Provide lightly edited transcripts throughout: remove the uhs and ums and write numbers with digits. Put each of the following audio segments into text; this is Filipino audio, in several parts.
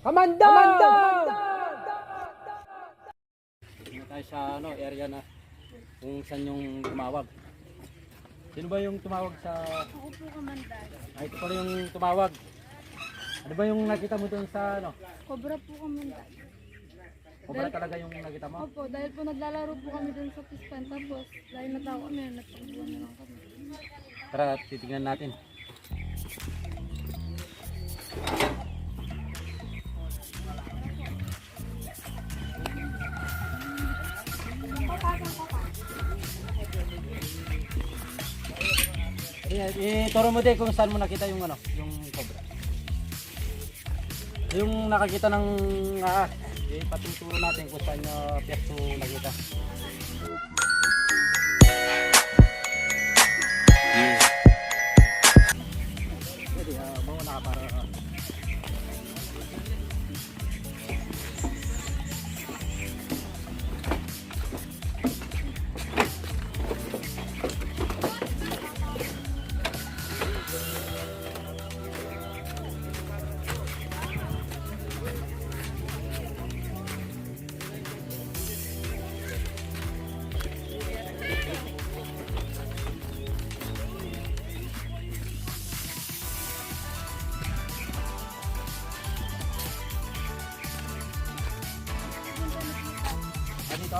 Kamanda! Tingnan tayo sa area na kung saan yung tumawag. Sino ba yung tumawag sa... Ako po, Kamandag. Ay, ito pala yung tumawag. Ano ba yung nakita mo doon sa Cobra po, Kamandag. Cobra talaga yung nakita mo? Opo, dahil po naglalaro po kami dun sa pispan. Tapos, dahil natawa kami, nagpagbuhan na lang kami. Tara, titingnan natin. Ituro mo din kung saan mo nakita yung yung cobra. Yung nakakita ng patuturo natin kung saan piyerso nakita. Pwede, mauna ka para dito.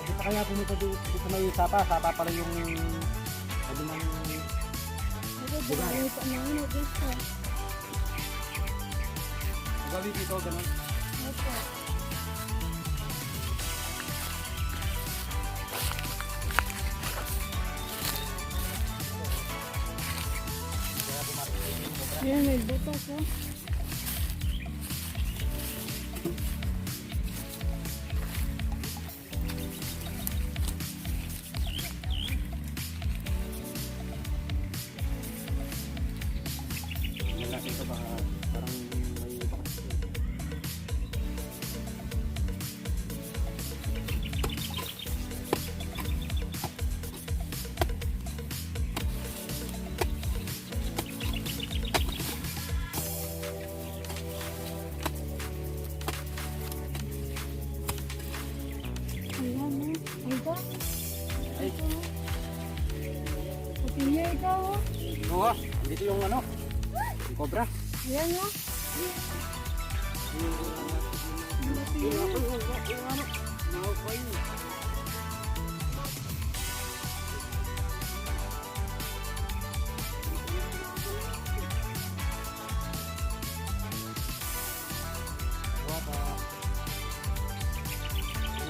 Di pa kaya pumunta dito may sapa pala yung sabi ng Nagagawa po namin, nag-gusto. gabi dito, ganun. Opo. Ayan, may butas, oh. Tingnan natin ito baka parang may bakas. Ayan, oh. Ay, ba? Ay, Pati niya ikaw, oh. oo, dito yung yung cobra. Ayan, oh.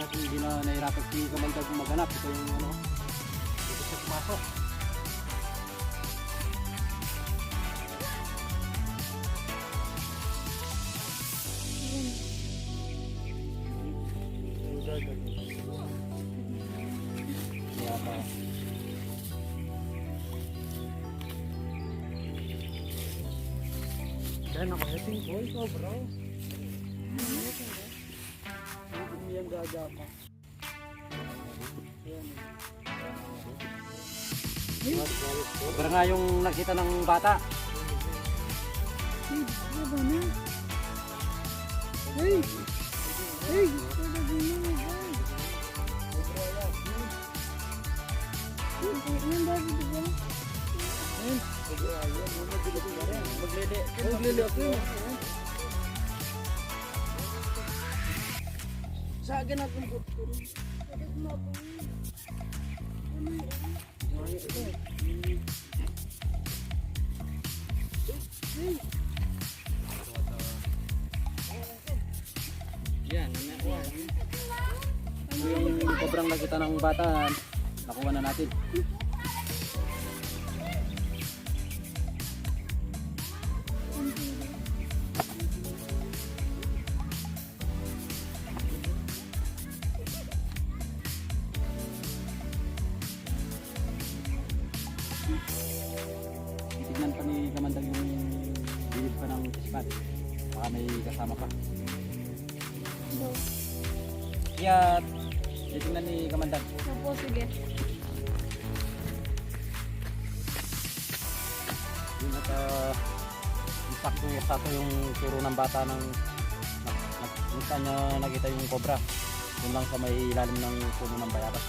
Hindi na nahirapan si Kamandag maghanap. Ito yung dito siya pumasok. Yata. Dan ako heting ko ito bro. Yung gagapa. Parang nga yung nakita ng bata. Ay, ano ba na? Ay! Ay! Ano ba na, my God? Yan ba, di ba? Maglili ako yun. Sa akin akong buto. Pwede kumabang. Ano yun? Yan, nakuha. Yung sobrang nakita ng bata, nakuha na natin. Titignan pa ni Kamandag yung bilid pa ng spot. Baka may kasama pa. Kaya titignan ni Kamandag. Opo, sige. Yung at sakto yung turo ng bata ng kung saan niya nakita yung cobra. Yun lang sa may ilalim ng puno ng bayabas.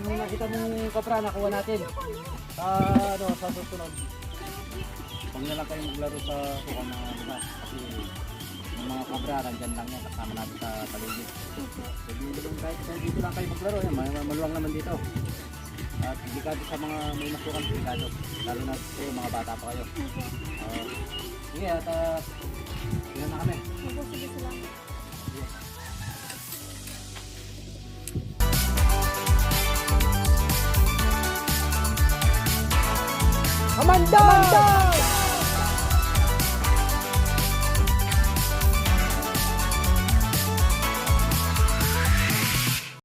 Nung nakita mong cobra, nakuha natin. Sa susunod. Huwag na lang kayo maglaro sa sukan na lima. Kasi yung mga cobra, nandyan lang yan. Kasama natin sa paligid. So, dito lang kayo maglaro. Yan, maluwang naman dito. At delikado sa mga may masukan, delikado. Lalo na kayo, mga bata pa kayo. Sige, at yun na kami. Opo, sige, salamat. Amanda!